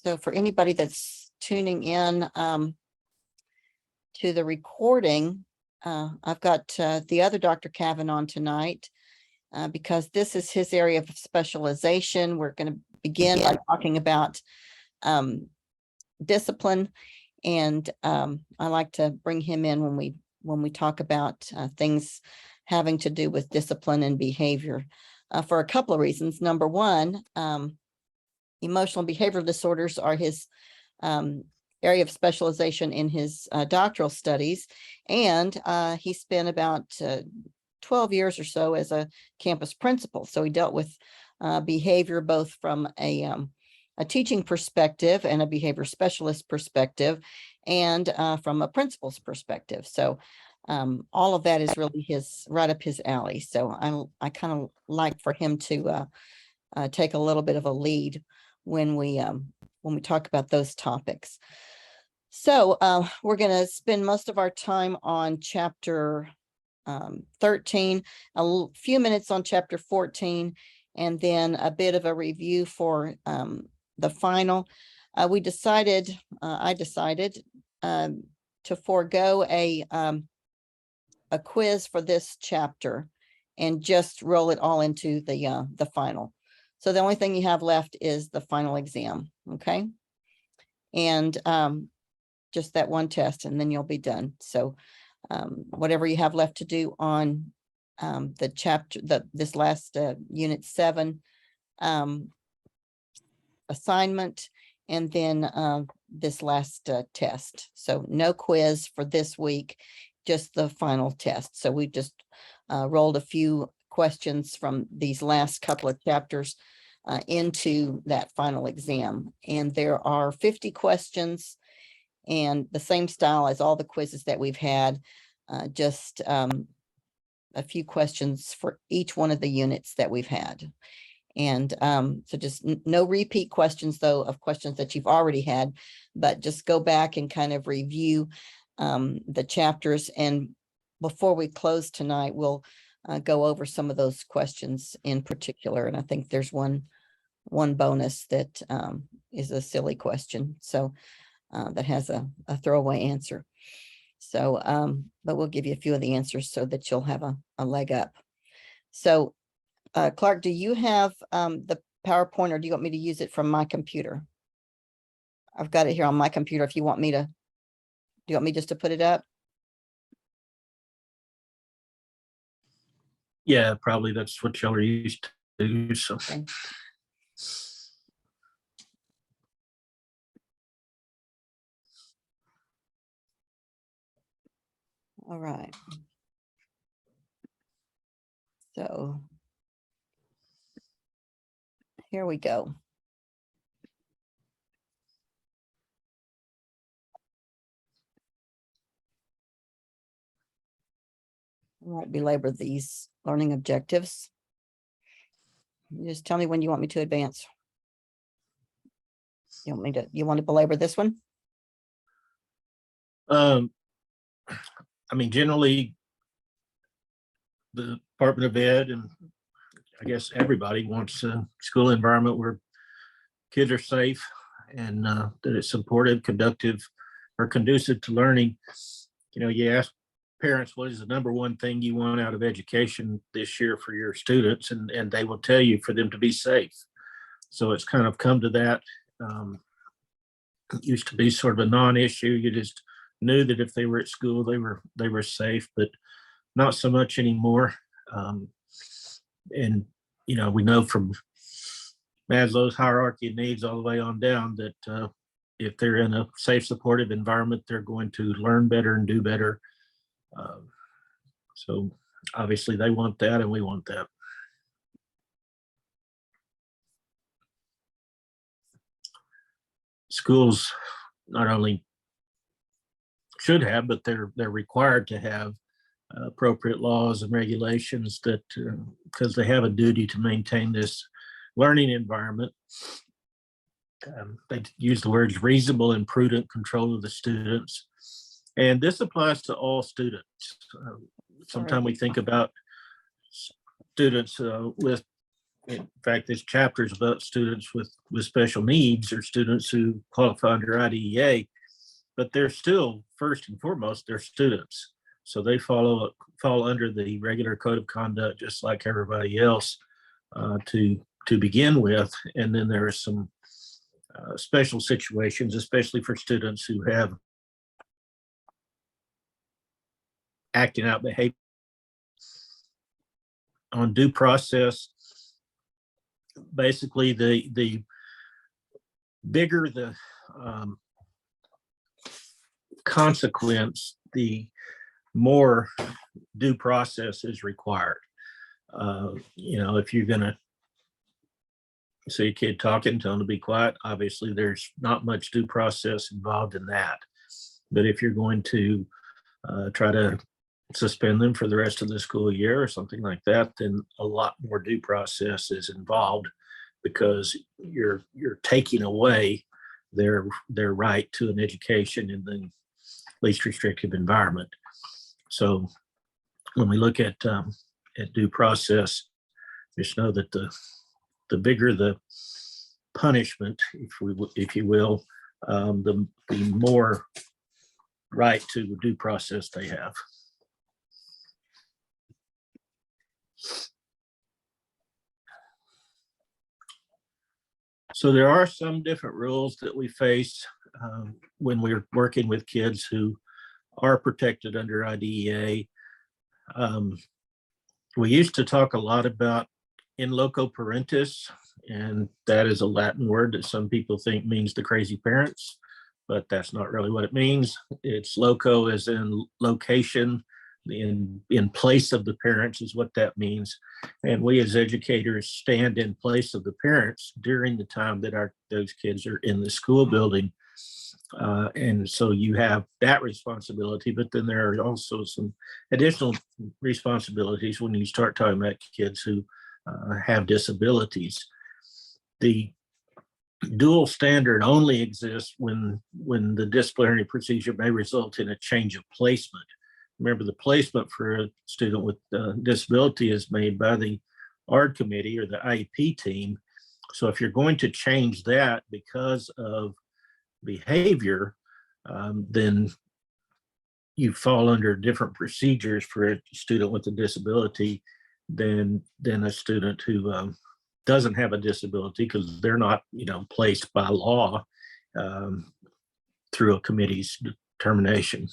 So for anybody that's tuning in to the recording, I've got the other Dr. Cavan on tonight because this is his area of specialization. We're going to begin by talking about discipline, and I like to bring him in when we talk about things having to do with discipline and behavior for a couple of reasons. Number one, emotional behavioral disorders are his area of specialization in his doctoral studies, and he spent about 12 years or so as a campus principal. So he dealt with behavior both from a teaching perspective and a behavior specialist perspective, and from a principal's perspective. So all of that is really right up his alley. So I kind of like for him to take a little bit of a lead when we talk about those topics. So we're going to spend most of our time on chapter 13, a few minutes on chapter 14, and then a bit of a review for the final. I decided to forego a quiz for this chapter and just roll it all into the final. So the only thing you have left is the final exam, okay? And just that one test, and then you'll be done. So whatever you have left to do on the chapter, this last unit 7 assignment, and then this last test. So no quiz for this week, just the final test. So we just rolled a few questions from these last couple of chapters into that final exam. And there are 50 questions, and the same style as all the quizzes that we've had, just a few questions for each one of the units that we've had. And so just no repeat questions, though, of questions that you've already had, but just go back and kind of review the chapters. And before we close tonight, we'll go over some of those questions in particular. And I think there's one bonus that is a silly question. So that has a throwaway answer. So, but we'll give you a few of the answers so that you'll have a leg up. So, Clark, do you have the PowerPoint, or do you want me to use it from my computer? I've got it here on my computer. If you want me to, do you want me just to put it up? Yeah, probably that's what y'all are used to. So. Okay. All right. So here we go. I won't belabor these learning objectives. You just tell me when you want me to advance. You want to belabor this one? I mean, generally, the Department of Ed, and I guess everybody wants a school environment where kids are safe and that it's supportive, conductive, or conducive to learning. You know, you ask parents, what is the number one thing you want out of education this year for your students? And they will tell you for them to be safe. So it's kind of come to that. It used to be sort of a non-issue. You just knew that if they were at school, they were safe, but not so much anymore. And, you know, we know from Maslow's hierarchy of needs all the way on down that if they're in a safe, supportive environment, they're going to learn better and do better. So obviously they want that, and we want that. Schools not only should have, but they're required to have appropriate laws and regulations that because they have a duty to maintain this learning environment. They use the words reasonable and prudent control of the students. And this applies to all students. Sometimes we think about students with in fact, this chapter is about students with special needs or students who qualify under IDEA, but they're still, first and foremost, they're students. So they fall under the regular code of conduct, just like everybody else, to begin with. And then there are some special situations, especially for students who have acting out behavior. On due process, basically the bigger the consequence, the more due process is required. If you're going to see a kid talking, tell them to be quiet, obviously there's not much due process involved in that. But if you're going to try to suspend them for the rest of the school year or something like that, then a lot more due process is involved, because you're taking away their right to an education in the least restrictive environment. So when we look at due process, just know that the bigger the punishment, if you will, the more right to due process they have. So there are some different rules that we face when we're working with kids who are protected under IDEA. We used to talk a lot about in loco parentis, and that is a Latin word that some people think means the crazy parents, but that's not really what it means. It's loco as in location, in place of the parents is what that means. And we as educators stand in place of the parents during the time that those kids are in the school building. And so you have that responsibility, but then there are also some additional responsibilities when you start talking about kids who have disabilities. The dual standard only exists when the disciplinary procedure may result in a change of placement. Remember, the placement for a student with disability is made by the ARD committee or the IEP team. So if you're going to change that because of behavior, then you fall under different procedures for a student with a disability than a student who doesn't have a disability, because they're not, placed by law through a committee's determination.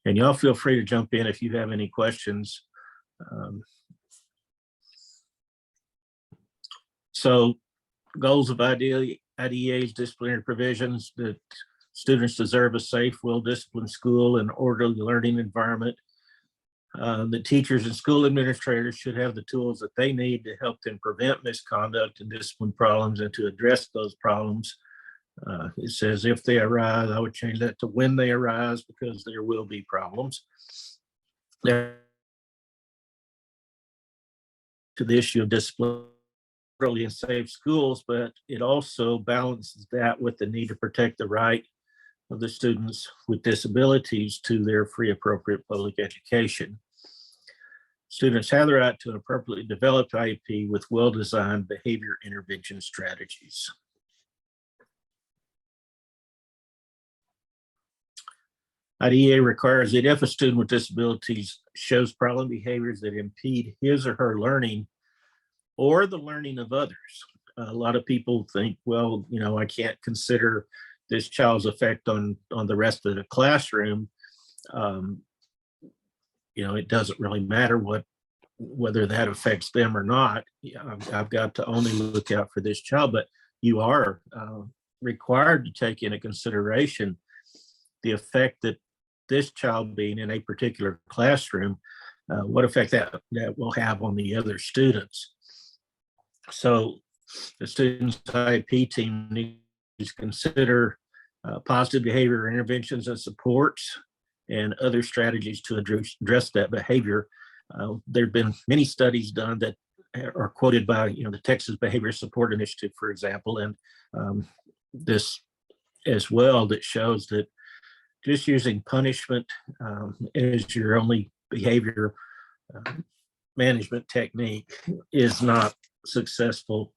And y'all feel free to jump in if you have any questions. So goals of IDEA's disciplinary provisions: that students deserve a safe, well-disciplined school and orderly learning environment. The teachers and school administrators should have the tools that they need to help them prevent misconduct and discipline problems and to address those problems. It says if they arise. I would change that to when they arise, because there will be problems. There to the issue of discipline and safe schools, but it also balances that with the need to protect the right of the students with disabilities to their free, appropriate public education. Students have the right to an appropriately developed IEP with well-designed behavior intervention strategies. IDEA requires that if a student with disabilities shows problem behaviors that impede his or her learning or the learning of others. A lot of people think, well, I can't consider this child's effect on the rest of the classroom. It doesn't really matter whether that affects them or not. I've got to only look out for this child, but you are required to take into consideration the effect that this child being in a particular classroom, what effect that will have on the other students. So the students' IEP team needs to consider positive behavior interventions and supports and other strategies to address that behavior. There have been many studies done that are quoted by the Texas Behavior Support Initiative, for example, and this as well, that shows that just using punishment as your only behavior management technique is not successful,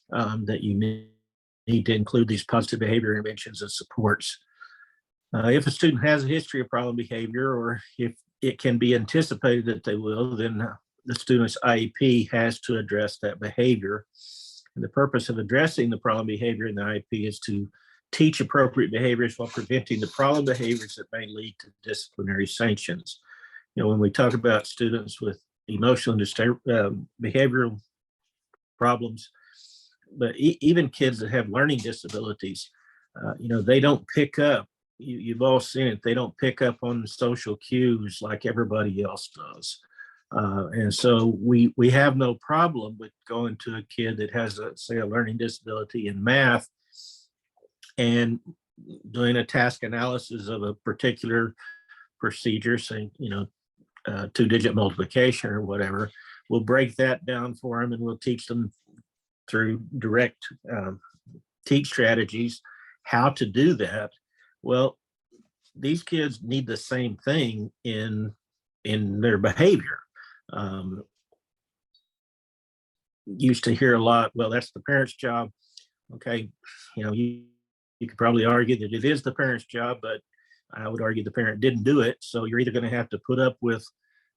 that you need to include these positive behavior interventions and supports. If a student has a history of problem behavior, or if it can be anticipated that they will, then the student's IEP has to address that behavior. And the purpose of addressing the problem behavior in the IEP is to teach appropriate behaviors while preventing the problem behaviors that may lead to disciplinary sanctions. You know, when we talk about students with emotional and behavioral problems, but even kids that have learning disabilities, they don't pick up. You've all seen it. They don't pick up on social cues like everybody else does. And so we have no problem with going to a kid that has, say, a learning disability in math and doing a task analysis of a particular procedure, saying, 2-digit multiplication or whatever. We'll break that down for them, and we'll teach them through direct teach strategies how to do that. Well, these kids need the same thing in their behavior. Used to hear a lot, well, that's the parent's job. Okay, you could probably argue that it is the parent's job, but I would argue the parent didn't do it. So you're either going to have to put up with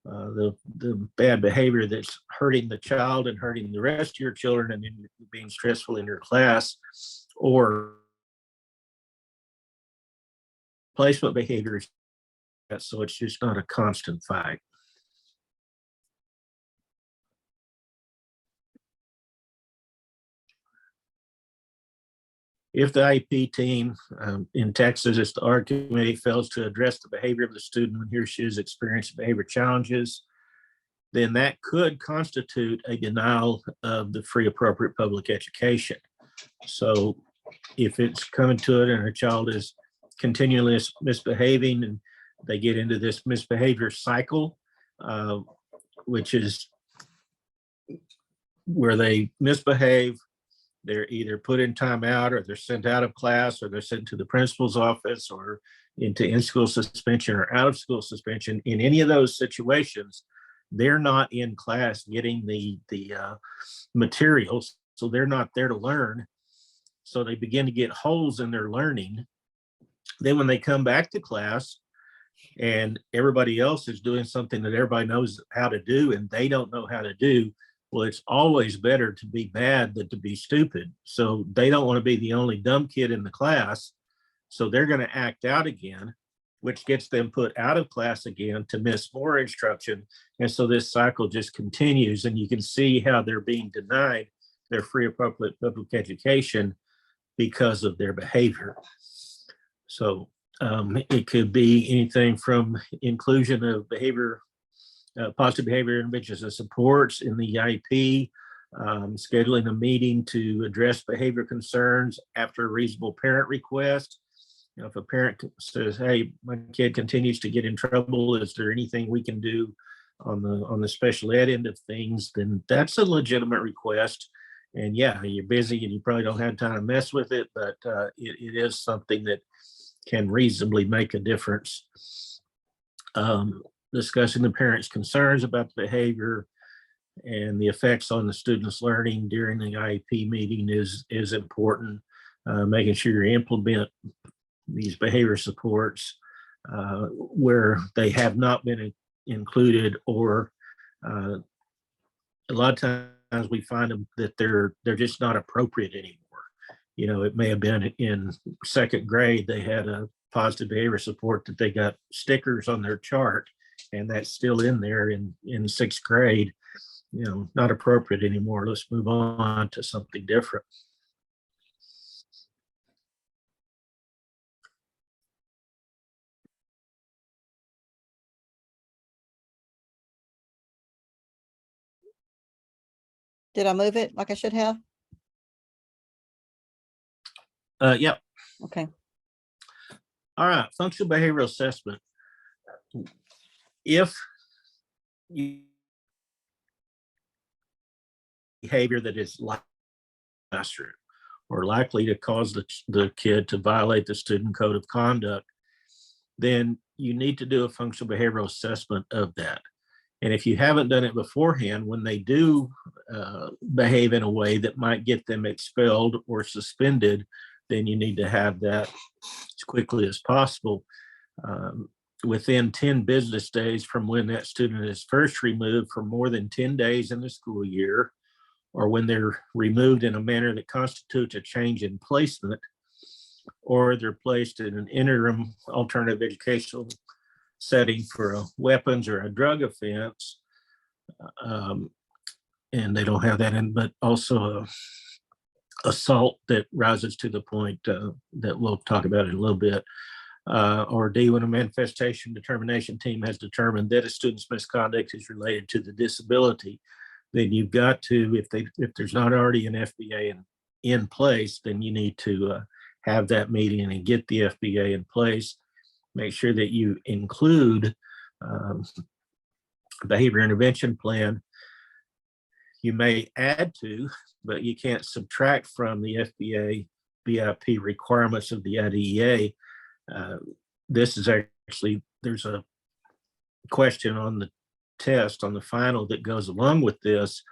the bad behavior that's hurting the child and hurting the rest of your children and being stressful in your class, or placement behaviors. So it's just not a constant fight. If the IEP team in Texas, it's the ARC committee, fails to address the behavior of the student when he or she is experiencing behavior challenges, then that could constitute a denial of the free appropriate public education. So if it's coming to it and a child is continually misbehaving and they get into this misbehavior cycle, which is where they misbehave, they're either put in timeout, or they're sent out of class, or they're sent to the principal's office, or into in-school suspension or out-of-school suspension. In any of those situations, they're not in class getting the materials, so they're not there to learn. So they begin to get holes in their learning. Then when they come back to class and everybody else is doing something that everybody knows how to do and they don't know how to do, well, it's always better to be bad than to be stupid. So they don't want to be the only dumb kid in the class. So they're going to act out again, which gets them put out of class again to miss more instruction. And so this cycle just continues, and you can see how they're being denied their free appropriate public education because of their behavior. So it could be anything from inclusion of positive behavior interventions and supports in the IEP, scheduling a meeting to address behavior concerns after a reasonable parent request. If a parent says, "Hey, my kid continues to get in trouble, is there anything we can do on the special ed end of things?" Then that's a legitimate request. And yeah, you're busy and you probably don't have time to mess with it, but it is something that can reasonably make a difference. Discussing the parents' concerns about the behavior and the effects on the student's learning during the IEP meeting is important. Making sure you implement these behavior supports where they have not been included, or a lot of times we find them that they're just not appropriate anymore. It may have been in second grade, they had a positive behavior support that they got stickers on their chart, and that's still in there in sixth grade. Not appropriate anymore. Let's move on to something different. Did I move it like I should have? Yep. Okay. All right. Functional behavioral assessment. If behavior that is classroom or likely to cause the kid to violate the student code of conduct, then you need to do a functional behavioral assessment of that. And if you haven't done it beforehand, when they do behave in a way that might get them expelled or suspended, then you need to have that as quickly as possible. Within 10 business days from when that student is first removed for more than 10 days in the school year, or when they're removed in a manner that constitutes a change in placement, or they're placed in an interim alternative educational setting for a weapons or a drug offense, and they don't have that in, but also assault that rises to the point that we'll talk about in a little bit, or D, when a manifestation determination team has determined that a student's misconduct is related to the disability, then you've got to, if there's not already an FBA in place, then you need to have that meeting and get the FBA in place. Make sure that you include behavior intervention plan. You may add to, but you can't subtract from the FBA BIP requirements of the IDEA. This is actually, there's a question on the test, on the final, that goes along with this.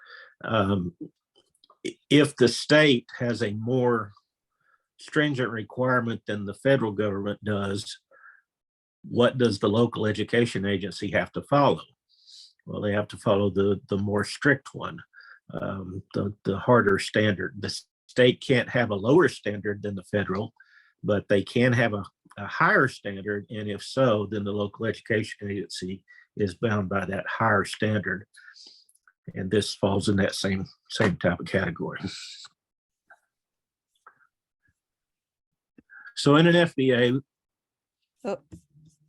If the state has a more stringent requirement than the federal government does, what does the local education agency have to follow? Well, they have to follow the more strict one, the harder standard. The state can't have a lower standard than the federal, but they can have a higher standard. And if so, then the local education agency is bound by that higher standard. And this falls in that same type of category. So in an FBA, Oh,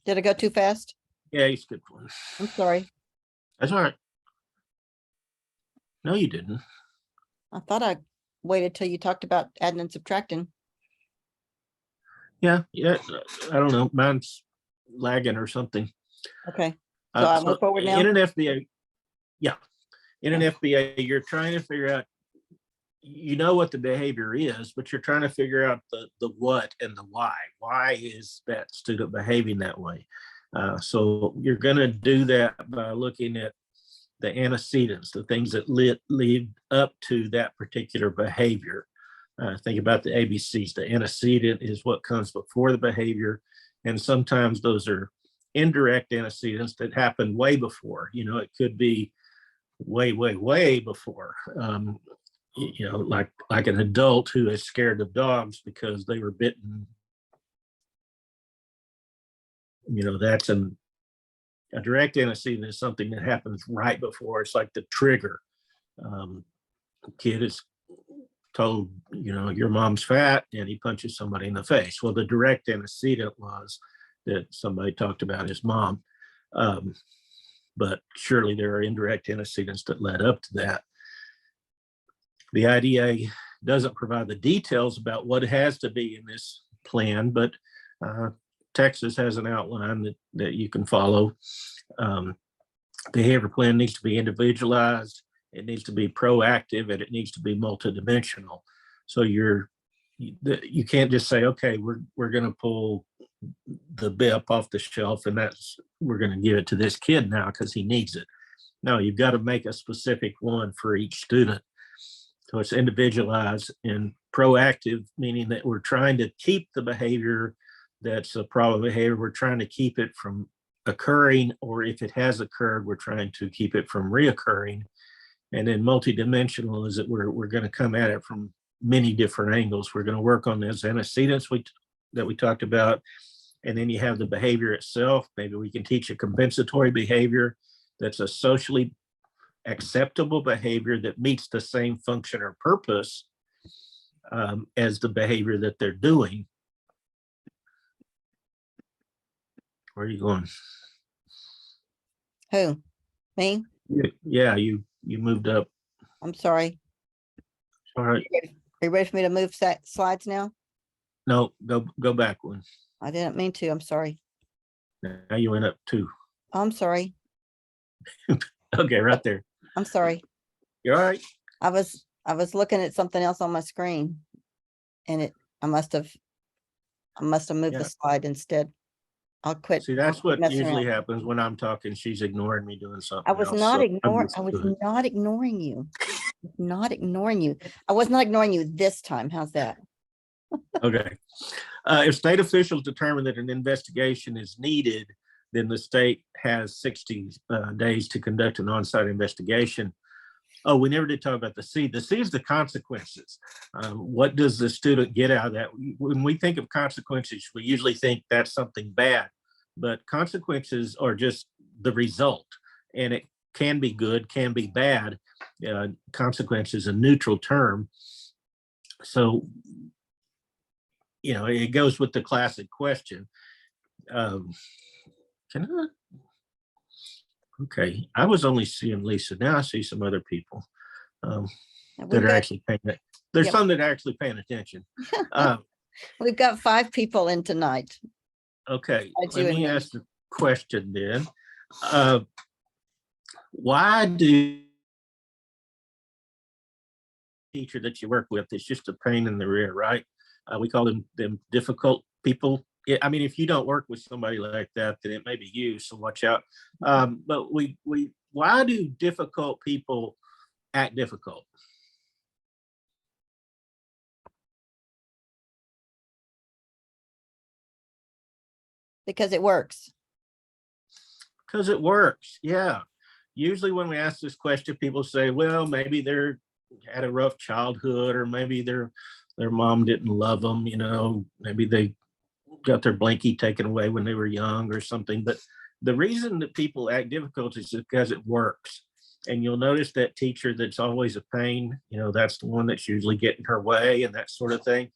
did I go too fast? yeah, you skipped one. I'm sorry. That's all right. No, you didn't. I thought I waited till you talked about adding and subtracting. Yeah. I don't know. Mine's lagging or something. Okay, so I move forward now? In an FBA, yeah. In an FBA, you're trying to figure out, you know what the behavior is, but you're trying to figure out the what and the why. Why is that student behaving that way? So you're going to do that by looking at the antecedents, the things that lead up to that particular behavior. Think about the ABCs. The antecedent is what comes before the behavior. And sometimes those are indirect antecedents that happen way before. You know, it could be way before. You know, like an adult who is scared of dogs because they were bitten. You know, that's a direct antecedent is something that happens right before. It's like the trigger. Kid is told, you know, your mom's fat, and he punches somebody in the face. Well, the direct antecedent was that somebody talked about his mom. But surely there are indirect antecedents that led up to that. The IDA doesn't provide the details about what has to be in this plan, but Texas has an outline that you can follow. Behavior plan needs to be individualized, it needs to be proactive, and it needs to be multidimensional. So you can't just say, okay, we're going to pull the BIP off the shelf and we're going to give it to this kid now because he needs it. No, you've got to make a specific one for each student. So it's individualized and proactive, meaning that we're trying to keep the behavior that's a problem behavior. We're trying to keep it from occurring, or if it has occurred, we're trying to keep it from reoccurring. And then multidimensional is that we're going to come at it from many different angles. We're going to work on those antecedents that we talked about. And then you have the behavior itself. Maybe we can teach a compensatory behavior that's a socially acceptable behavior that meets the same function or purpose as the behavior that they're doing. Where are you going? Who? Me? Yeah, you moved up. I'm sorry. All right. Are you ready for me to move slides now? No, go back one. I didn't mean to. I'm sorry. Now you went up two. I'm sorry. Okay, right there. I'm sorry. You're all right. I was looking at something else on my screen, and I must have moved Yeah. the slide instead. I'll quit. See, that's what messing usually around. happens when I'm talking. She's ignoring me doing I something was else. not So I'm ignoring, used I was to it. not ignoring you. Not ignoring you. I was not ignoring you this time. How's that? Okay. If state officials determine that an investigation is needed, then the state has 60 days to conduct an on-site investigation. Oh, we never did talk about the C. The C is the consequences. What does the student get out of that? When we think of consequences, we usually think that's something bad, but consequences are just the result, and it can be good, can be bad. Consequence is a neutral term. So, it goes with the classic question. Can I? Okay, I was only seeing Lisa. Now I see some other people And that We've are got, actually paying it. There's Yep. some that are actually paying attention. we've got 5 people in tonight. Okay, Besides let you and me me. ask the question then. Why do teacher that you work with, it's just a pain in the rear, right? We call them difficult people. I mean, if you don't work with somebody like that, then it may be you, so watch out. But why do difficult people act difficult? Because it works. Because it works. Yeah. Usually when we ask this question, people say, well, maybe they're had a rough childhood, or maybe their mom didn't love them, maybe they got their blankie taken away when they were young or something. But the reason that people act difficult is because it works. And you'll notice that teacher that's always a pain, that's the one that's usually getting her way and that sort of thing.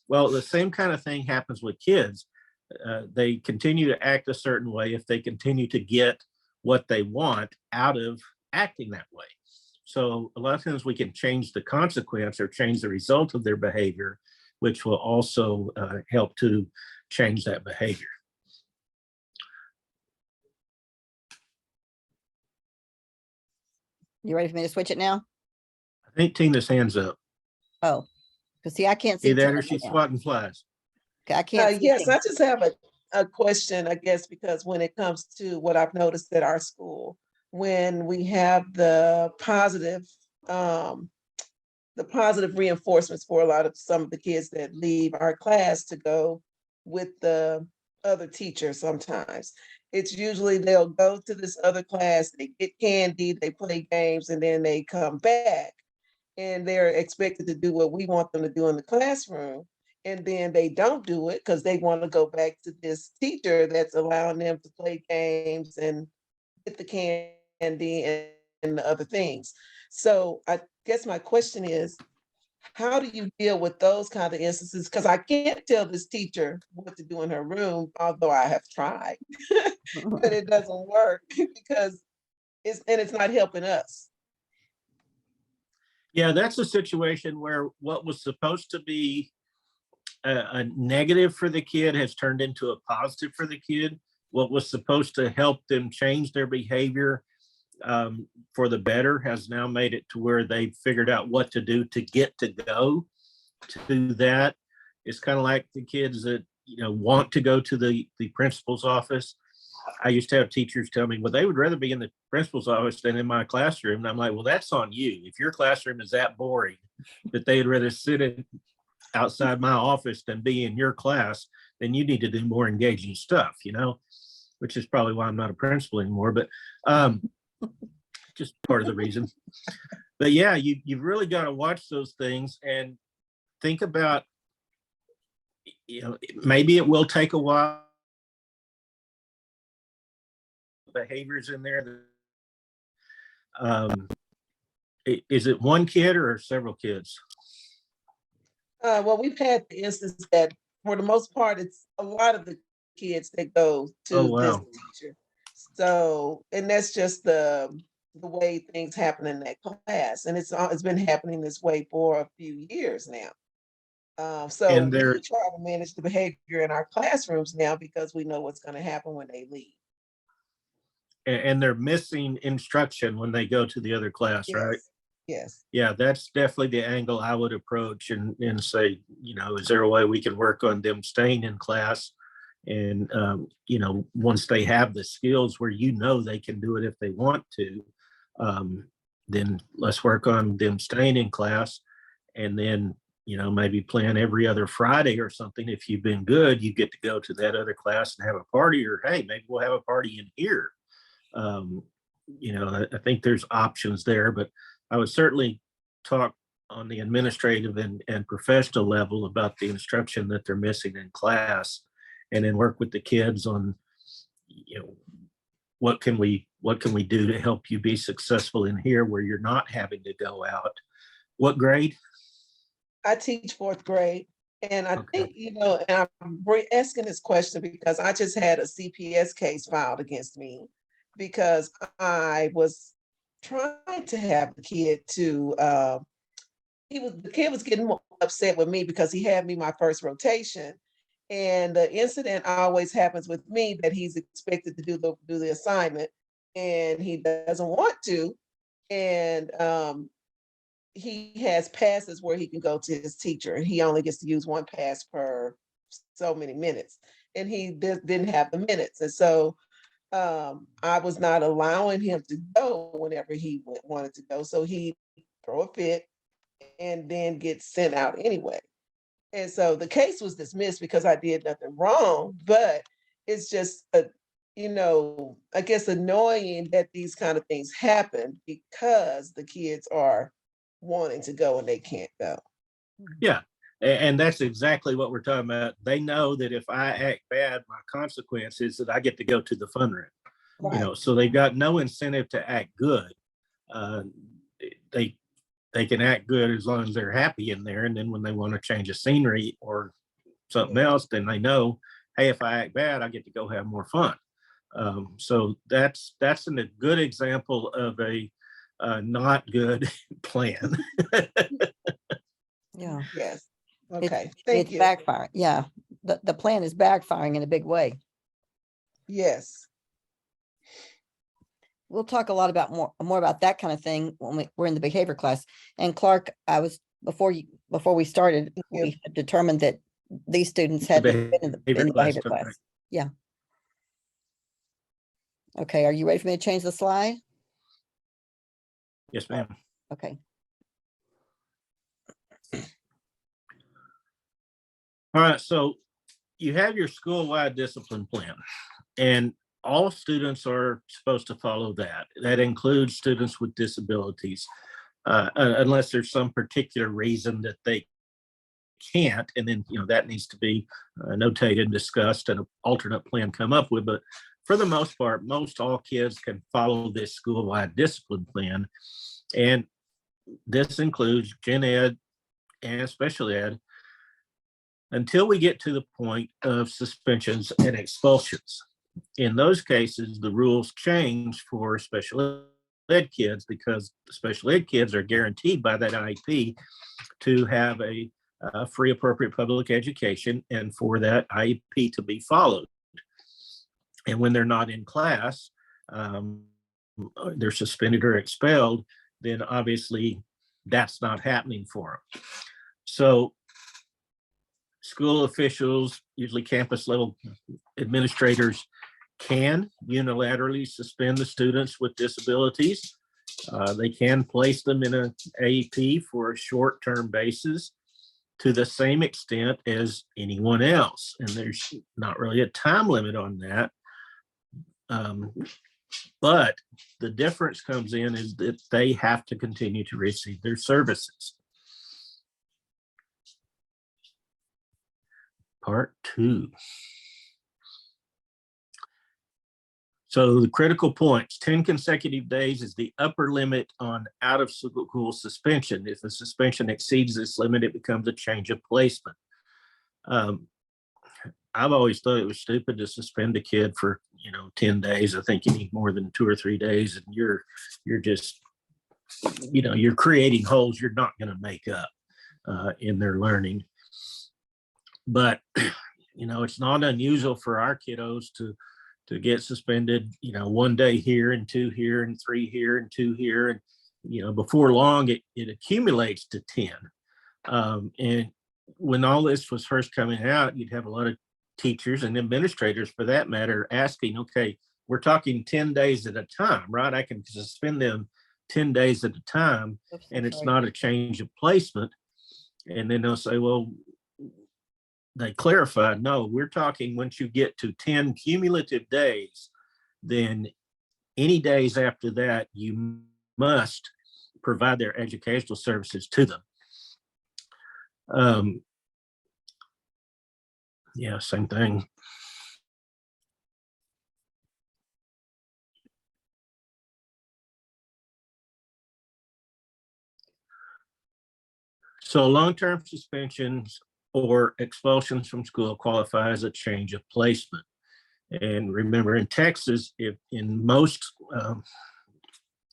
Well, the same kind of thing happens with kids. They continue to act a certain way if they continue to get what they want out of acting that way. So a lot of times we can change the consequence or change the result of their behavior, which will also help to change that behavior. You ready for me to switch it now? I think Tina's hands up. Oh, because see, I can't see. Either that Tina or she's right now. swatting flies. Okay, I can't see. Yes, Tina. I just have a question, I guess, because when it comes to what I've noticed at our school, when we have the positive reinforcements for a lot of some of the kids that leave our class to go with the other teacher sometimes. It's usually they'll go to this other class, they get candy, they play games, and then they come back. And they're expected to do what we want them to do in the classroom. And then they don't do it because they want to go back to this teacher that's allowing them to play games and get the candy and the other things. So I guess my question is, how do you deal with those kind of instances? Because I can't tell this teacher what to do in her room, although I have tried, but it doesn't work because it's not helping us. Yeah, that's a situation where what was supposed to be a negative for the kid has turned into a positive for the kid. What was supposed to help them change their behavior for the better has now made it to where they've figured out what to do to get to go to that. It's kind of like the kids that want to go to the principal's office. I used to have teachers tell me, well, they would rather be in the principal's office than in my classroom. And I'm like, well, that's on you. If your classroom is that boring that they'd rather sit outside my office than be in your class, then you need to do more engaging stuff, which is probably why I'm not a principal anymore. But just part of the reason. But yeah, you've really got to watch those things and think about, maybe it will take a while. Behaviors in there. Is it one kid or several kids? Well, we've had the instance that for the most part, it's a lot of the kids that go to this teacher. So, and that's just the way things happen in that class. And it's been happening this way for a few years now. So And we try to manage the behavior in our classrooms now because we know what's going to happen when they leave. And they're missing instruction when they go to the other class, Yes. right? Yes. Yeah, that's definitely the angle I would approach and say, is there a way we can work on them staying in class And, once they have the skills where they can do it if they want to, then let's work on them staying in class. And then, maybe plan every other Friday or something. If you've been good, you get to go to that other class and have a party, or hey, maybe we'll have a party in here. I think there's options there, but I would certainly talk on the administrative and professional level about the instruction that they're missing in class, and then work with the kids on, what can we do to help you be successful in here where you're not having to go out. What grade? I teach fourth grade. And I Okay. think, and I'm asking this question because I just had a CPS case filed against me because I was trying to have the kid to, the kid was getting more upset with me because he had me my first rotation. And the incident always happens with me that he's expected to do the assignment and he doesn't want to. And he has passes where he can go to his teacher and he only gets to use one pass per so many minutes. And he didn't have the minutes. And so I was not allowing him to go whenever he wanted to go. So he throw a fit and then get sent out anyway. And so the case was dismissed because I did nothing wrong, but it's just I guess annoying that these kind of things happen because the kids are wanting to go and they can't go. Yeah. And that's exactly what we're talking about. They know that if I act bad, my consequence is that I get to go to the fun room. Right. So they've got no incentive to act good. They can act good as long as they're happy in there. And then when they want to change a scenery or something else, then they know, hey, if I act bad, I get to go have more fun. So that's a good example of a not good plan. Yeah. Yes. It- Okay. Thank It's you. backfiring. Yeah. The plan is backfiring in a big way. Yes. We'll talk a lot about more about that kind of thing when we're in the behavior class. And Clark, before we started, Thank you. we had determined that these students had been in the behavior took class. Yeah. Okay, are you ready for me to change the slide? Yes, ma'am. Okay. All right. So you have your school-wide discipline plan, and all students are supposed to follow that. That includes students with disabilities, unless there's some particular reason that they can't. And then, that needs to be notated, discussed, and an alternate plan come up with. But for the most part, most all kids can follow this school-wide discipline plan. And this includes gen ed and special ed until we get to the point of suspensions and expulsions. In those cases, the rules change for special ed kids because the special ed kids are guaranteed by that IEP to have a free appropriate public education and for that IEP to be followed. And when they're not in class, they're suspended or expelled, then obviously that's not happening for them. So school officials, usually campus level administrators, can unilaterally suspend the students with disabilities. They can place them in an AEP for a short-term basis to the same extent as anyone else. And there's not really a time limit on that. But the difference comes in is that they have to continue to receive their services. Part 2. So the critical points: 10 consecutive days is the upper limit on out of school suspension. If the suspension exceeds this limit, it becomes a change of placement. I've always thought it was stupid to suspend a kid for 10 days. I think you need more than 2 or 3 days, and you're just you're creating holes you're not going to make up in their learning. But it's not unusual for our kiddos to get suspended 1 day here and 2 here and 3 here and 2 here, and before long it accumulates to 10. And when all this was first coming out, you'd have a lot of teachers and administrators for that matter asking, okay, we're talking 10 days at a time, right? I can suspend them 10 days at a time, Oops, and I'm it's sorry. not a change of placement. And then they'll say, well, they clarified, no, we're talking once you get to 10 cumulative days, then any days after that, you must provide their educational services to them. Yeah, same thing. So long-term suspensions or expulsions from school qualify as a change of placement. And remember, in Texas, if in most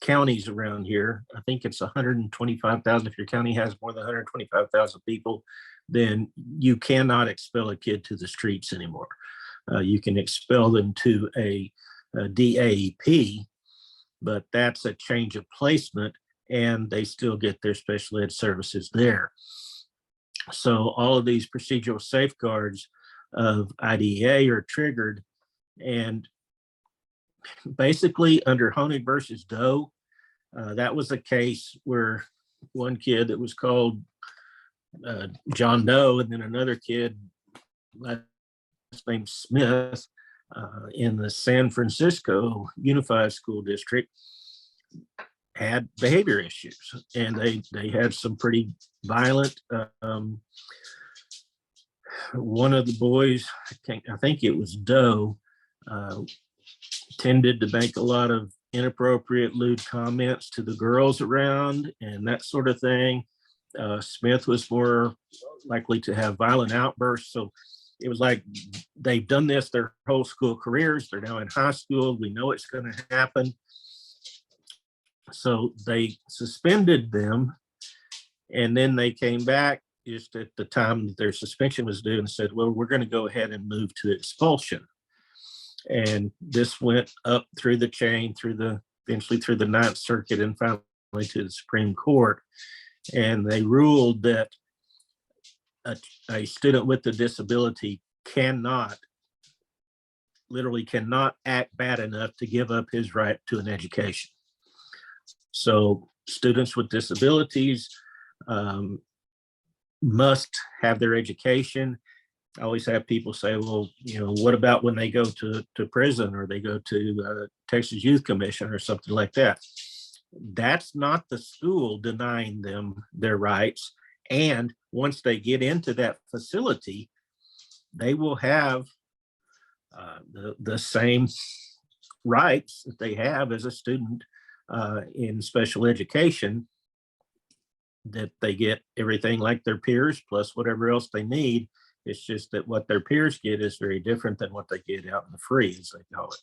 counties around here, I think it's 125,000. If your county has more than 125,000 people, then you cannot expel a kid to the streets anymore. You can expel them to a DAEP, but that's a change of placement, and they still get their special ed services there. So all of these procedural safeguards of IDEA are triggered, and basically under Honig versus Doe, that was a case where one kid that was called John Doe, and then another kid, last name Smith, in the San Francisco Unified School District, had behavior issues, and they had some pretty violent. One of the boys, I think it was Doe, tended to make a lot of inappropriate, lewd comments to the girls around and that sort of thing. Smith was more likely to have violent outbursts. So it was like they've done this their whole school careers. They're now in high school. We know it's going to happen. So they suspended them, and then they came back just at the time that their suspension was due and said, well, we're going to go ahead and move to expulsion. And this went up through the chain, eventually through the Ninth Circuit, and finally to the Supreme Court. And they ruled that a student with a disability literally cannot act bad enough to give up his right to an education. So students with disabilities must have their education. I always have people say, well, what about when they go to prison or they go to Texas Youth Commission or something like that? That's not the school denying them their rights. And once they get into that facility, they will have the same rights that they have as a student in special education, that they get everything like their peers plus whatever else they need. It's just that what their peers get is very different than what they get out in the free, as they call it.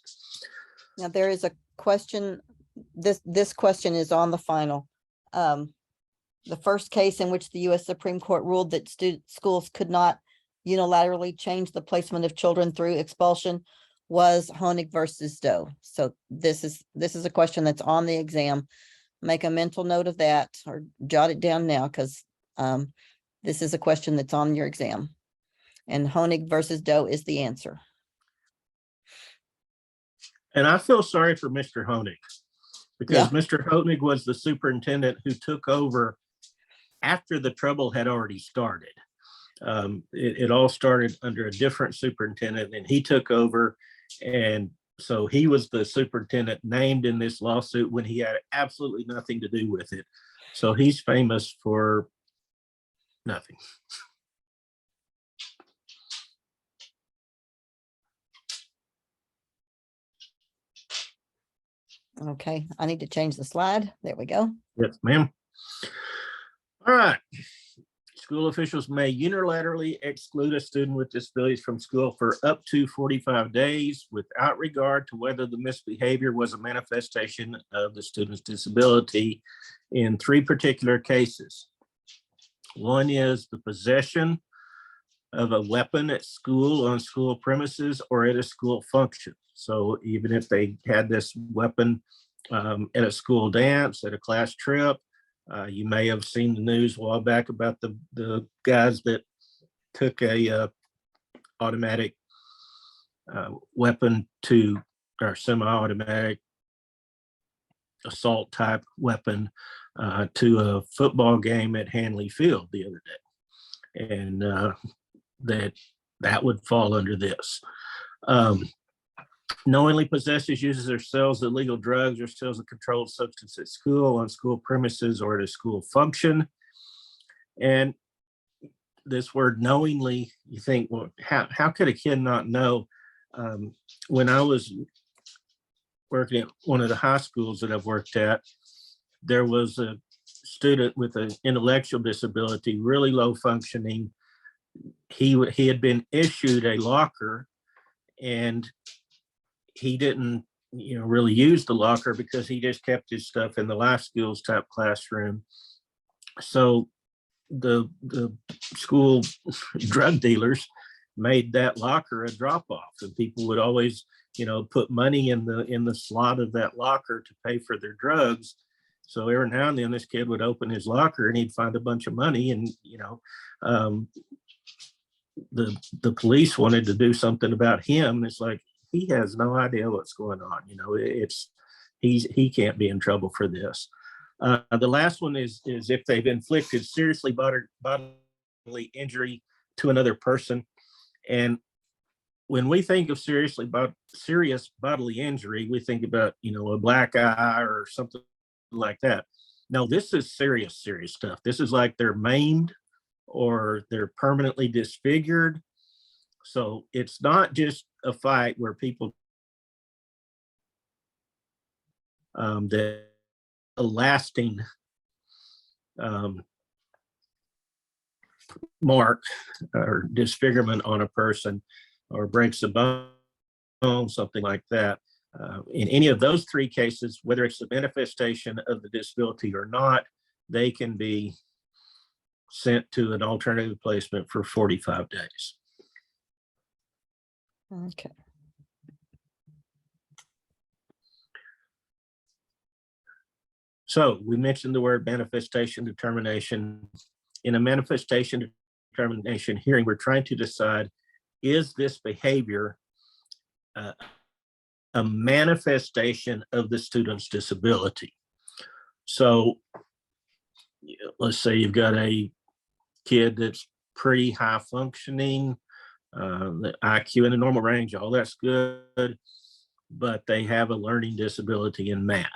Now, there is a question. This question is on the final. The first case in which the U.S. Supreme Court ruled that schools could not unilaterally change the placement of children through expulsion was Honig versus Doe. So this is a question that's on the exam. Make a mental note of that or jot it down now, because this is a question that's on your exam. And Honig versus Doe is the answer. And I feel sorry for Mr. Honig, because Mr. Honig was the superintendent who took over after the trouble had already started. It all started under a different superintendent, and he took over. And so he was the superintendent named in this lawsuit when he had absolutely nothing to do with it. So he's famous for nothing. Okay, I need to change the slide. There we go. Yes, ma'am. All right. School officials may unilaterally exclude a student with disabilities from school for up to 45 days without regard to whether the misbehavior was a manifestation of the student's disability in three particular cases. One is the possession of a weapon at school, on school premises, or at a school function. So even if they had this weapon at a school dance, at a class trip, you may have seen the news a while back about the guys that took a automatic weapon to, or semi-automatic assault type weapon to a football game at Hanley Field the other day. And that would fall under this. Knowingly possesses, uses, or sells illegal drugs or sells a controlled substance at school, on school premises, or at a school function. And this word knowingly, you think, well, how could a kid not know? When I was working at one of the high schools that I've worked at, there was a student with an intellectual disability, really low functioning. He had been issued a locker, and he didn't, really use the locker because he just kept his stuff in the life skills type classroom. So the school drug dealers made that locker a drop off, and people would always, put money in the slot of that locker to pay for their drugs. So every now and then this kid would open his locker and he'd find a bunch of money, and the police wanted to do something about him. It's like, he has no idea what's going on. He can't be in trouble for this. The last one is if they've inflicted seriously bodily injury to another person. And when we think of serious bodily injury, we think about, a black eye or something like that. No, this is serious stuff. This is like they're maimed or they're permanently disfigured. So it's not just a fight where people that a lasting mark or disfigurement on a person, or breaks a bone, something like that. In any of those three cases, whether it's the manifestation of the disability or not, they can be sent to an alternative placement for 45 days. Okay. So we mentioned the word manifestation determination. In a manifestation determination hearing, we're trying to decide, is this behavior a manifestation of the student's disability? So let's say you've got a kid that's pretty high functioning, the IQ in the normal range, all that's good, but they have a learning disability in math.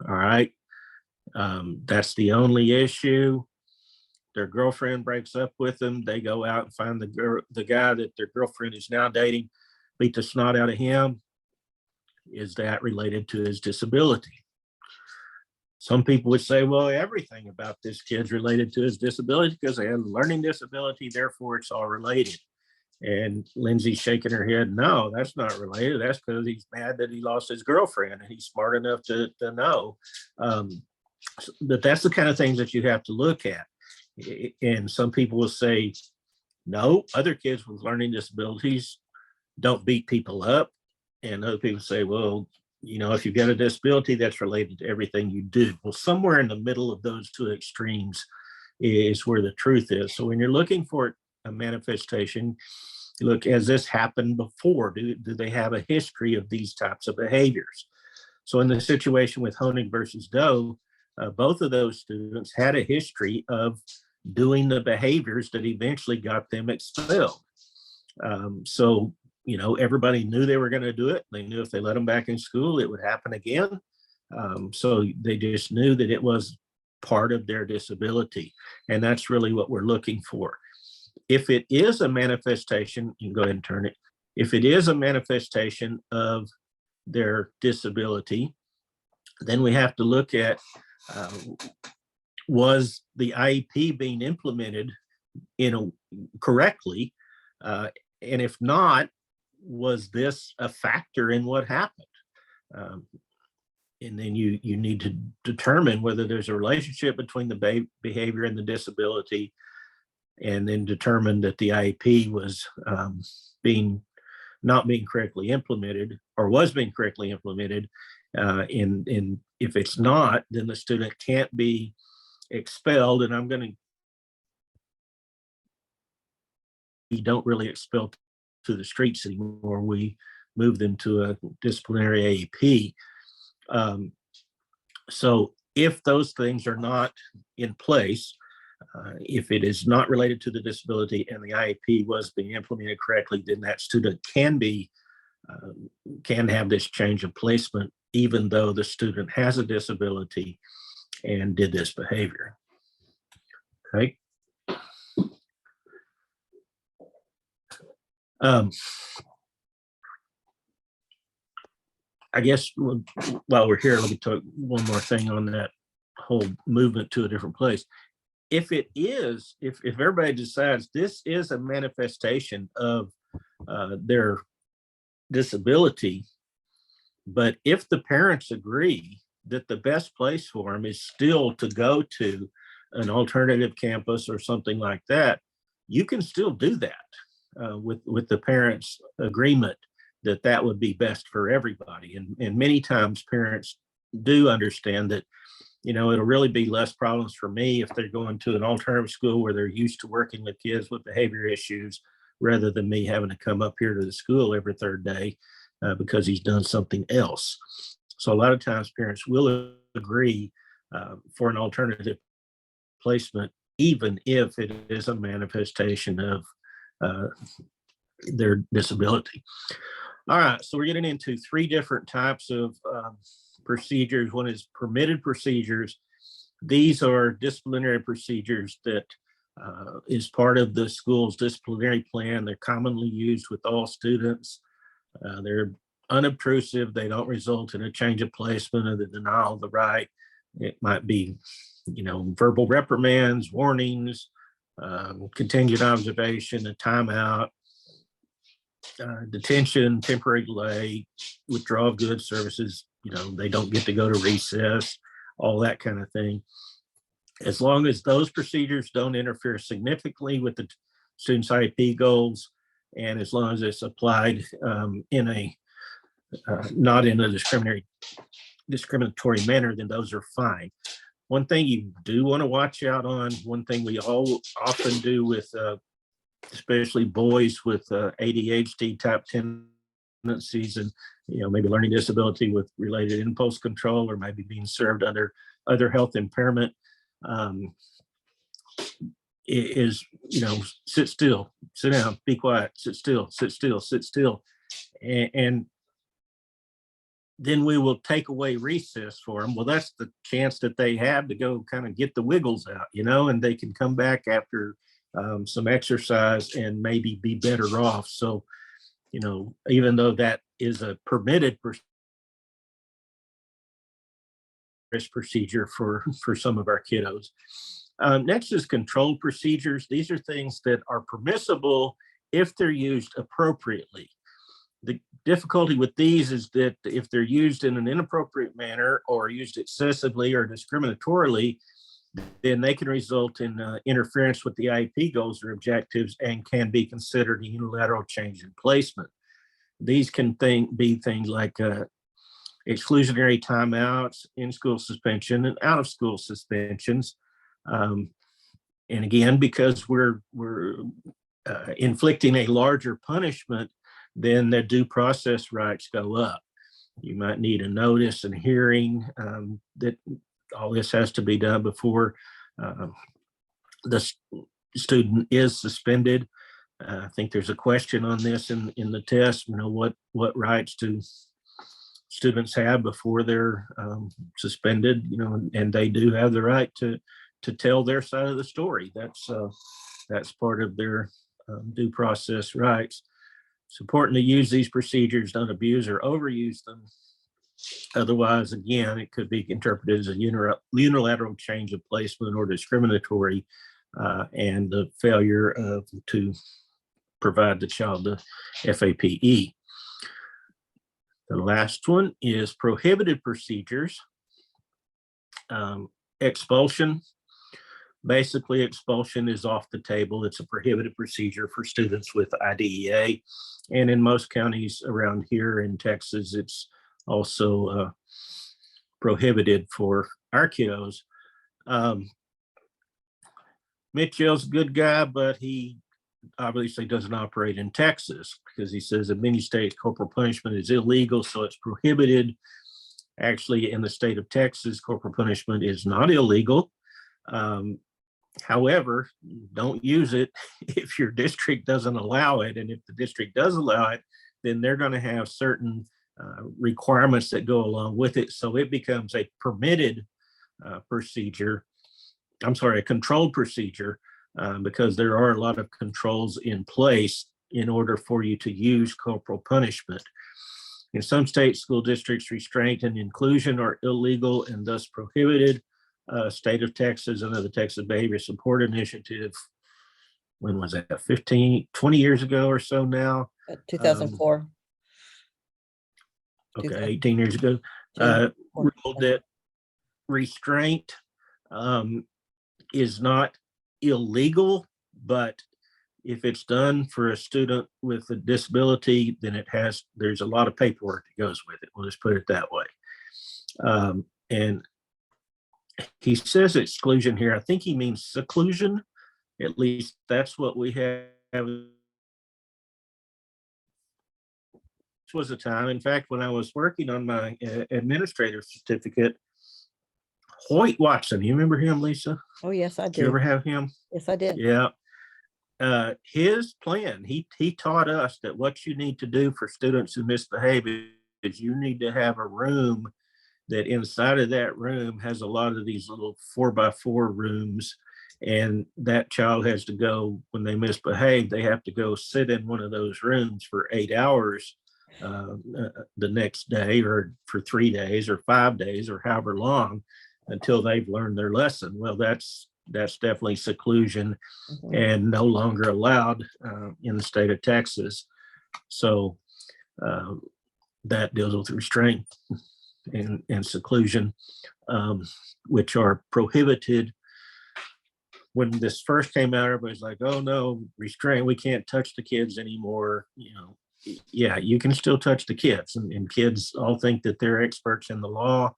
All right. That's the only issue. Their girlfriend breaks up with them. They go out and find the guy that their girlfriend is now dating, beat the snot out of him. Is that related to his disability? Some people would say, well, everything about this kid's related to his disability because they have a learning disability, therefore it's all related. And Lindsay's shaking her head, no, that's not related. That's because he's mad that he lost his girlfriend, and he's smart enough to know. But that's the kind of things that you have to look at. And some people will say, no, other kids with learning disabilities don't beat people up. And other people say, well, if you've got a disability, that's related to everything you do. Well, somewhere in the middle of those two extremes is where the truth is. So when you're looking for a manifestation, you look, has this happened before? Do they have a history of these types of behaviors? So in the situation with Honig versus Doe, both of those students had a history of doing the behaviors that eventually got them expelled. So everybody knew they were going to do it. They knew if they let them back in school, it would happen again. So they just knew that it was part of their disability. And that's really what we're looking for. If it is a manifestation, you can go ahead and turn it. If it is a manifestation of their disability, then we have to look at, was the IEP being implemented correctly? And if not, was this a factor in what happened? And then you need to determine whether there's a relationship between the behavior and the disability, and then determine that the IEP was not being correctly implemented, or was being correctly implemented. And if it's not, then the student can't be expelled. And we don't really expel to the streets anymore. We move them to a disciplinary AEP. So if those things are not in place, if it is not related to the disability and the IEP was being implemented correctly, then that student can have this change of placement, even though the student has a disability and did this behavior. Okay. I guess while we're here, let me talk one more thing on that whole movement to a different place. If everybody decides this is a manifestation of their disability, but if the parents agree that the best place for them is still to go to an alternative campus or something like that, you can still do that with the parents' agreement that that would be best for everybody. And many times parents do understand that, it'll really be less problems for me if they're going to an alternative school where they're used to working with kids with behavior issues, rather than me having to come up here to the school every third day because he's done something else. So a lot of times parents will agree for an alternative placement, even if it is a manifestation of their disability. All right, so we're getting into three different types of procedures. One is permitted procedures. These are disciplinary procedures that is part of the school's disciplinary plan. They're commonly used with all students. They're unobtrusive. They don't result in a change of placement or the denial of the right. It might be, verbal reprimands, warnings, contingent observation, a timeout, detention, temporary delay, withdrawal of goods, services. They don't get to go to recess, all that kind of thing. As long as those procedures don't interfere significantly with the student's IEP goals, and as long as it's applied in a not in a discriminatory manner, then those are fine. One thing you do want to watch out on, one thing we all often do with especially boys with ADHD type tendencies and maybe learning disability with related impulse control, or maybe being served under other health impairment, is sit still, sit down, be quiet, sit still, sit still, sit still, and then we will take away recess for them. Well, that's the chance that they have to go kind of get the wiggles out, and they can come back after some exercise and maybe be better off. So, even though that is a permitted procedure for some of our kiddos. Next is controlled procedures. These are things that are permissible if they're used appropriately. The difficulty with these is that if they're used in an inappropriate manner or used excessively or discriminatorily, then they can result in interference with the IEP goals or objectives and can be considered a unilateral change in placement. These can be things like exclusionary timeouts, in-school suspension, and out-of-school suspensions. And again, because we're inflicting a larger punishment, then their due process rights go up. You might need a notice and hearing that all this has to be done before the student is suspended. I think there's a question on this in the test, what rights do students have before they're suspended, and they do have the right to tell their side of the story. That's part of their due process rights. It's important to use these procedures, don't abuse or overuse them. Otherwise, again, it could be interpreted as a unilateral change of placement or discriminatory, and the failure to provide the child the FAPE. The last one is prohibited procedures. Expulsion. Basically, expulsion is off the table. It's a prohibited procedure for students with IDEA. And in most counties around here in Texas, it's also prohibited for our kiddos. Mitchell's a good guy, but he obviously doesn't operate in Texas because he says in many states corporal punishment is illegal, so it's prohibited. Actually, in the state of Texas, corporal punishment is not illegal. However, don't use it if your district doesn't allow it. And if the district does allow it, then they're going to have certain requirements that go along with it. So it becomes a permitted procedure. I'm sorry, a controlled procedure, because there are a lot of controls in place in order for you to use corporal punishment. In some states, school districts, restraint and inclusion are illegal and thus prohibited. State of Texas, under the Texas Behavior Support Initiative, when was that, 15, 20 years ago or so now? 2004. Okay, 18 years ago, ruled that restraint is not illegal, but if it's done for a student with a disability, then there's a lot of paperwork that goes with it. We'll just put it that way. And he says exclusion here. I think he means seclusion. At least that's what we have. This was a time, in fact, when I was working on my administrator certificate, Hoyt Watson, you remember him, Lisa? Oh, yes, I Did you ever do. have him? Yes, I did. Yeah. His plan, he taught us that what you need to do for students who misbehave is you need to have a room that inside of that room has a lot of these little 4x4 rooms. And that child has to go, when they misbehave, they have to go sit in one of those rooms for 8 hours the next day, or for 3 days or 5 days or however long, until they've learned their lesson. Well, that's definitely seclusion and no longer allowed in the state of Texas. So that deals with restraint and seclusion, which are prohibited. When this first came out, everybody's like, oh no, restraint, we can't touch the kids anymore. Yeah, you can still touch the kids, and kids all think that they're experts in the law.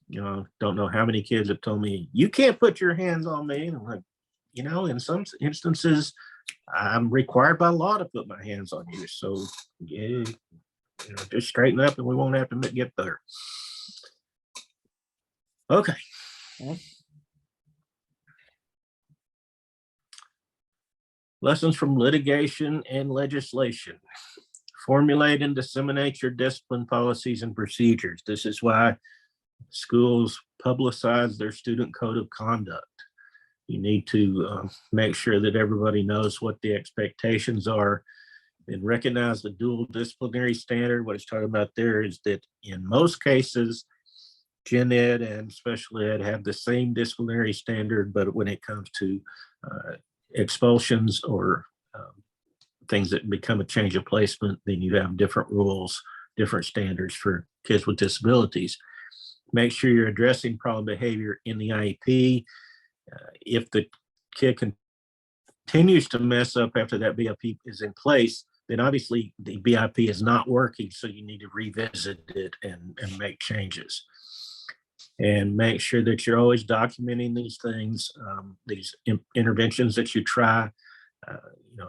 Don't know how many kids have told me, you can't put your hands on me. And I'm like, in some instances, I'm required by law to put my hands on you. So yeah, just straighten up and we won't have to get better. Okay. Okay. Lessons from litigation and legislation. Formulate and disseminate your discipline policies and procedures. This is why schools publicize their student code of conduct. You need to make sure that everybody knows what the expectations are and recognize the dual disciplinary standard. What it's talking about there is that in most cases, gen ed and special ed have the same disciplinary standard, but when it comes to expulsions or things that become a change of placement, then you have different rules, different standards for kids with disabilities. Make sure you're addressing problem behavior in the IEP. If the kid continues to mess up after that BIP is in place, then obviously the BIP is not working, so you need to revisit it and make changes. And make sure that you're always documenting these things, these interventions that you try.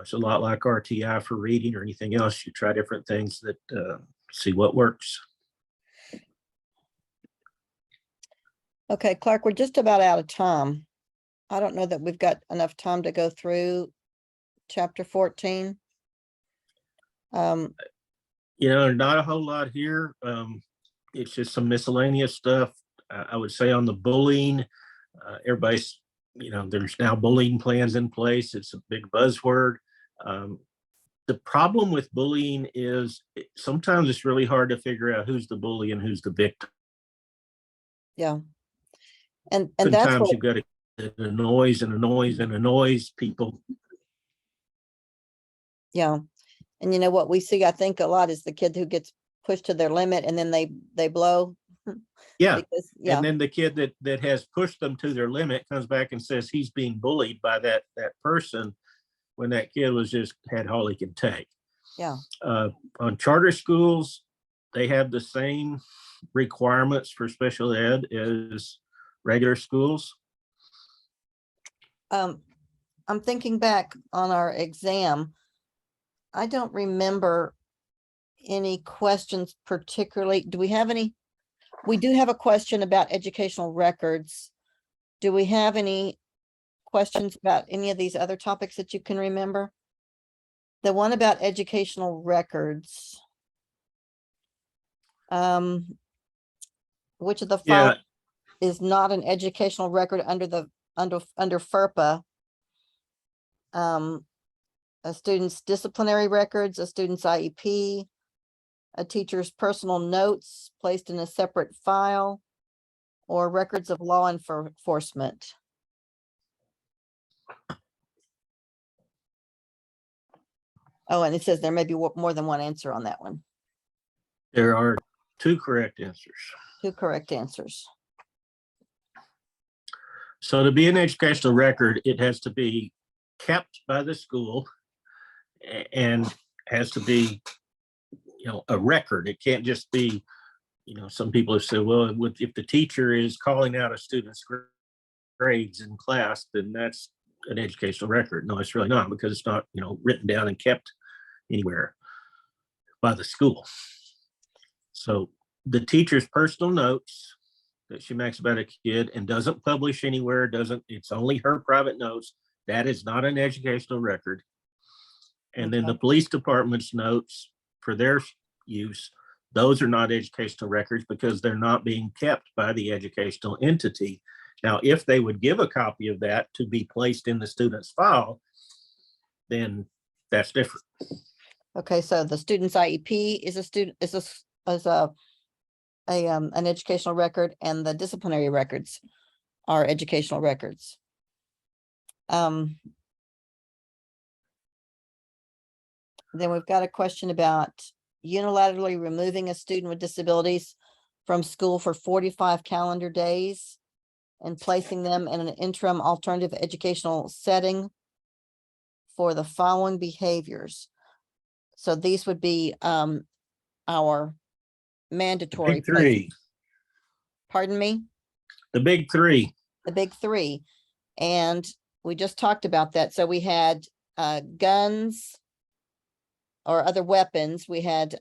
It's a lot like RTI for reading or anything else. You try different things that see what works. Okay, Clark, we're just about out of time. I don't know that we've got enough time to go through chapter 14. Not a whole lot here. It's just some miscellaneous stuff. I would say on the bullying, everybody's, there's now bullying plans in place. It's a big buzzword. The problem with bullying is sometimes it's really hard to figure out who's the bully and who's the victim. Yeah. And that's Sometimes what, you've got to annoys people. yeah. And what we see, I think a lot is the kid who gets pushed to their limit and then they blow. Yeah. Because, yeah. And then the kid that has pushed them to their limit comes back and says he's being bullied by that person when that kid was just had all he could take. Yeah. On charter schools, they have the same requirements for special ed as regular schools. I'm thinking back on our exam. I don't remember any questions particularly. Do we have any? We do have a question about educational records. Do we have any questions about any of these other topics that you can remember? The one about educational records. Which of the Yeah, following is not an educational record under FERPA? A student's disciplinary records, a student's IEP, a teacher's personal notes placed in a separate file, or records of law enforcement. Oh, and it says there may be more than one answer on that one. there are two correct answers. Two correct answers. So to be an educational record, it has to be kept by the school and has to be, a record. It can't just be, some people have said, well, if the teacher is calling out a student's grades in class, then that's an educational record. No, it's really not, because it's not, written down and kept anywhere by the school. So the teacher's personal notes that she makes about a kid and doesn't publish anywhere, it's only her private notes, that is not an educational record. And then the police department's notes for their use, those are not educational records because they're not being kept by the educational entity. Now, if they would give a copy of that to be placed in the student's file, then that's different. Okay, so the student's IEP is an educational record, and the disciplinary records are educational records. Then we've got a question about unilaterally removing a student with disabilities from school for 45 calendar days and placing them in an interim alternative educational setting for the following behaviors. So these would be our mandatory. Big three, Pardon me? the big three. The big three. And we just talked about that. So we had guns or other weapons. We had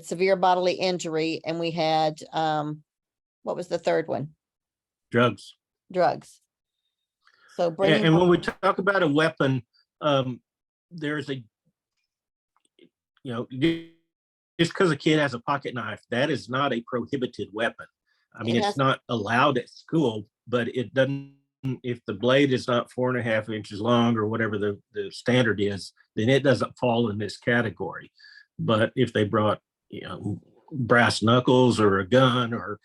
severe bodily injury, and we had what was the third one? Drugs. Drugs. So bringing And when we talk about a weapon, there's a, just because a kid has a pocket knife, that is not a prohibited weapon. I mean, it's not allowed at school, but it doesn't, if the blade is not 4.5 inches long or whatever the standard is, then it doesn't fall in this category. But if they brought, brass knuckles or a gun or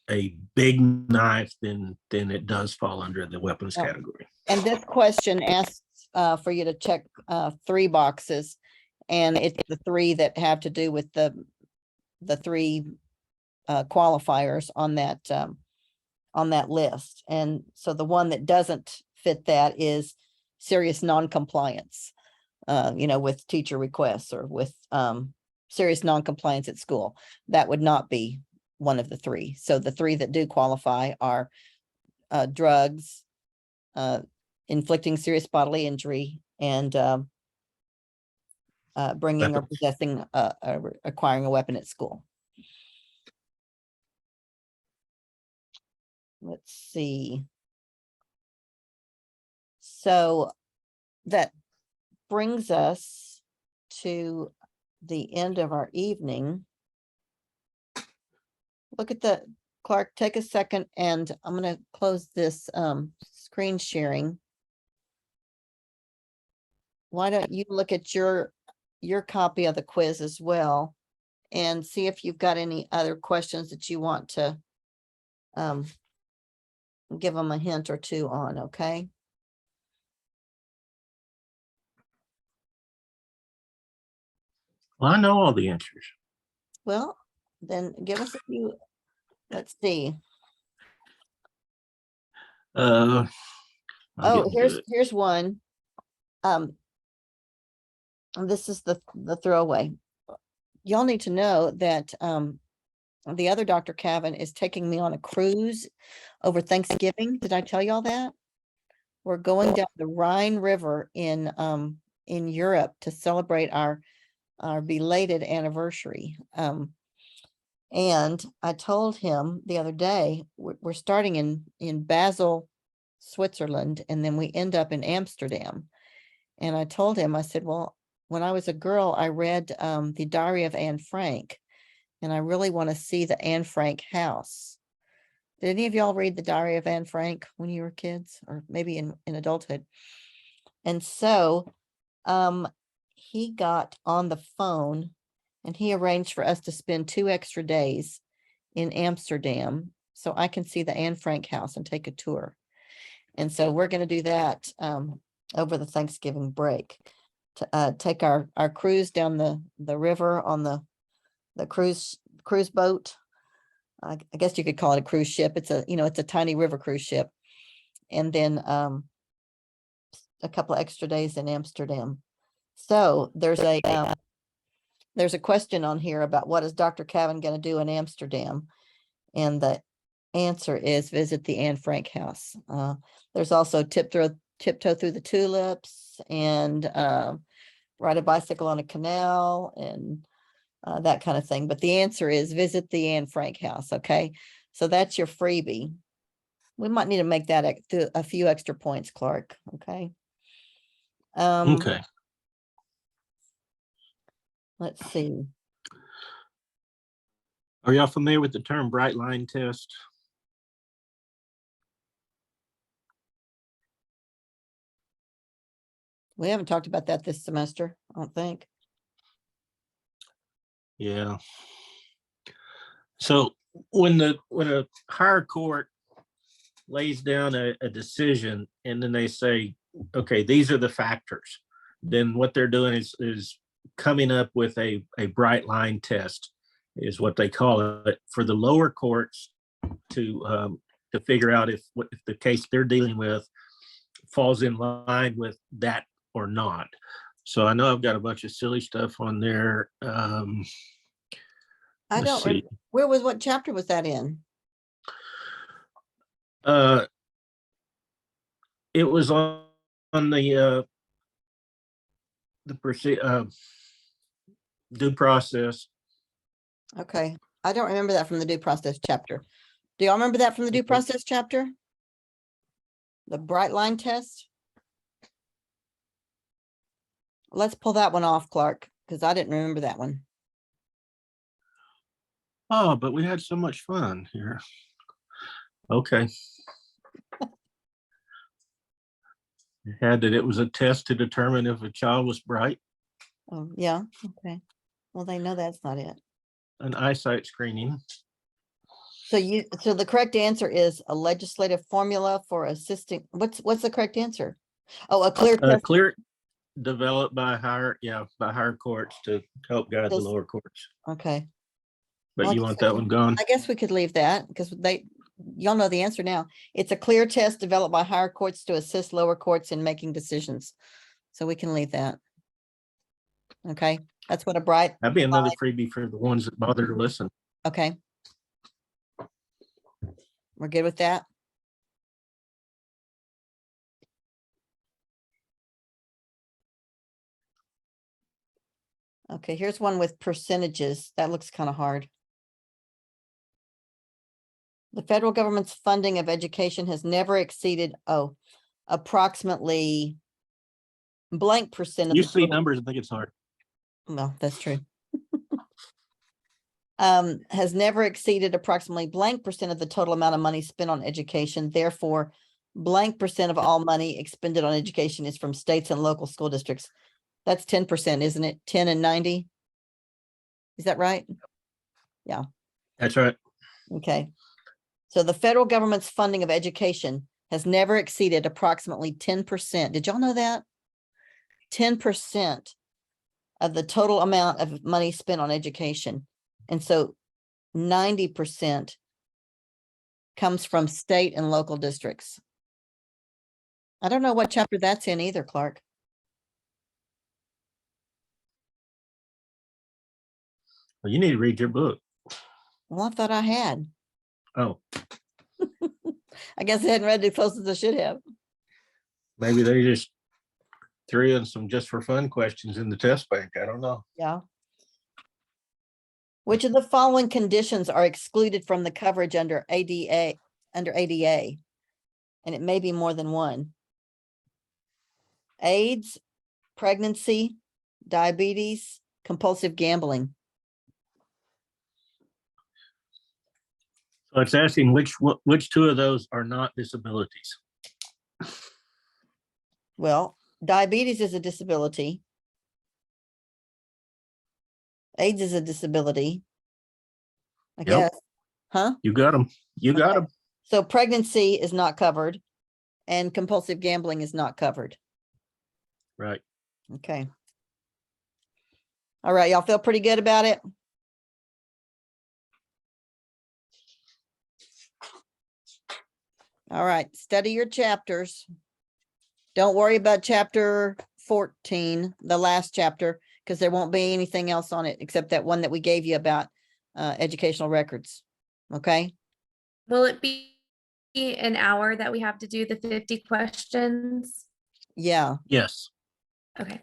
a big knife, then it does fall under the weapons category. And this question asks for you to check 3 boxes, and it's the 3 that have to do with the 3 qualifiers on that list. And so the one that doesn't fit that is serious non-compliance, with teacher requests or with serious non-compliance at school. That would not be one of the 3. So the 3 that do qualify are drugs, inflicting serious bodily injury, and bringing or possessing, acquiring a weapon at school. Let's see. So that brings us to the end of our evening. Look at the, Clark, take a second, and I'm going to close this screen sharing. Why don't you look at your copy of the quiz as well and see if you've got any other questions that you want to give them a hint or 2 on, okay? Well, I know all the answers. Well, then give us a few. Let's see. I'll Oh, get into it. here's one. This is the throwaway. Y'all need to know that the other Dr. Cavan is taking me on a cruise over Thanksgiving. Did I tell you all that? We're going down the Rhine River in Europe to celebrate our belated anniversary. And I told him the other day, we're starting in Basel, Switzerland, and then we end up in Amsterdam. And I told him, I said, well, when I was a girl, I read the Diary of Anne Frank, and I really want to see the Anne Frank house. Did any of y'all read the Diary of Anne Frank when you were kids, or maybe in adulthood? And so he got on the phone and he arranged for us to spend 2 extra days in Amsterdam so I can see the Anne Frank house and take a tour. And so we're going to do that over the Thanksgiving break, to take our cruise down the river on the cruise boat. I guess you could call it a cruise ship. It's a tiny river cruise ship. And then a couple of extra days in Amsterdam. So there's a question on here about what is Dr. Cavan going to do in Amsterdam? And the answer is visit the Anne Frank house. There's also tiptoe through the tulips and ride a bicycle on a canal and that kind of thing. But the answer is visit the Anne Frank house. Okay. So that's your freebie. We might need to make that a few extra points, Clark. Okay. Okay. Let's see. Are y'all familiar with the term bright line test? We haven't talked about that this semester, I don't think. Yeah. So when a higher court lays down a decision and then they say, okay, these are the factors, then what they're doing is coming up with a bright line test, is what they call it, for the lower courts to figure out if the case they're dealing with falls in line with that or not. So I know I've got a bunch of silly stuff on there. I Let's don't see. remember. What chapter was that in? It was on the due process. Okay. I don't remember that from the due process chapter. Do y'all remember that from the due process chapter? The bright line test? Let's pull that one off, Clark, because I didn't remember that one. Oh, but we had so much fun here. Okay. Had that it was a test to determine if a child was bright, Oh, yeah. Okay. Well, they know that's not it. an eyesight screening. So the correct answer is a legislative formula for assisting. What's the correct answer? Oh, a clear test. Clear, developed by higher courts to help guide the This- lower courts. Okay. But Well, I you guess want we that could- one gone? I guess we could leave that because y'all know the answer now. It's a clear test developed by higher courts to assist lower courts in making decisions. So we can leave that. Okay, that's what a bright, That'd be another freebie for the ones that bother to listen. okay. We're good with that? Okay, here's one with percentages. That looks kind of hard. The federal government's funding of education has never exceeded, approximately blank percent of You the see total. numbers and think it's hard. Well, that's true. Has never exceeded approximately blank percent of the total amount of money spent on education. Therefore, blank percent of all money expended on education is from states and local school districts. That's 10%, isn't it? 10 and 90? Is that right? That's right. Okay. So the federal government's funding of education has never exceeded approximately 10%. Did y'all know that? 10% of the total amount of money spent on education. And so 90% comes from state and local districts. I don't know what chapter that's in either, Clark. Well, you need to read your book. Well, I thought I had. Oh, I guess I hadn't read it as close as I should have. maybe they just threw in some just for fun questions in the test bank. I don't know. Yeah. Which of the following conditions are excluded from the coverage under ADA, And it may be more than one. AIDS, pregnancy, diabetes, compulsive gambling. So it's asking which two of those are not disabilities. Well, diabetes is a disability. AIDS is a disability. I Yep. guess, huh? You got them. You got them. So pregnancy is not covered and compulsive gambling is not covered. Right. Okay. All right, y'all feel pretty good about it? All right, study your chapters. Don't worry about chapter 14, the last chapter, because there won't be anything else on it except that one that we gave you about educational records. Okay? Will it be an hour that we have to do the 50 questions? Yeah, Yes. Okay.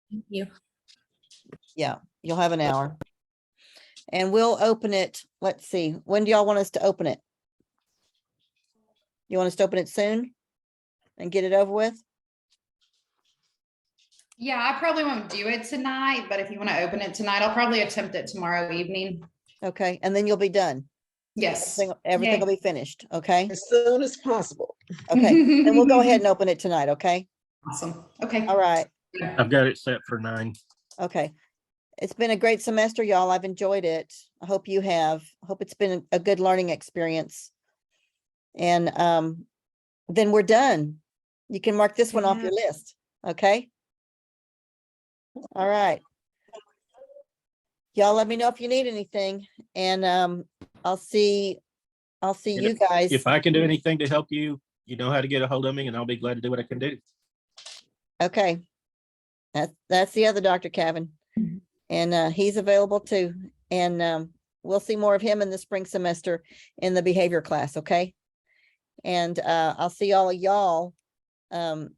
Thank you. yeah, you'll have an hour. And we'll open it, let's see, when do y'all want us to open it? You want us to open it soon and get it over with? Yeah, I probably won't do it tonight, but if you want to open it tonight, I'll probably attempt it tomorrow evening. Okay, and then you'll be done. Yes. Everything Yay. will be finished, okay? As soon as possible. Okay, and we'll go ahead and open it tonight, okay? Awesome. Okay. All right, I've got it set for 9. okay. It's been a great semester, y'all. I've enjoyed it. I hope you have. I hope it's been a good learning experience. And then we're done. You can mark this one off your list, okay? All right. Y'all let me know if you need anything and I'll see you guys. If I can do anything to help you, you know how to get a hold of me and I'll be glad to do what I can do. Okay. That's the other Dr. Cavan. And he's available too. And we'll see more of him in the spring semester in the behavior class, okay? And I'll see all of y'all on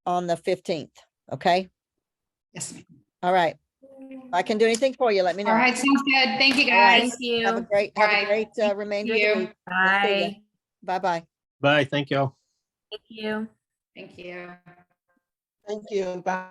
the 15th, okay? Yes. ma'am. All right. If I can do anything for you, let me know. All right. Sounds good. Thank you, All right. guys. Thank Have a you. great, All right. remainder of the you. week. We'll see ya. Bye. Bye-bye. Bye. Thank y'all. Thank you. Thank you. Thank you. Bye.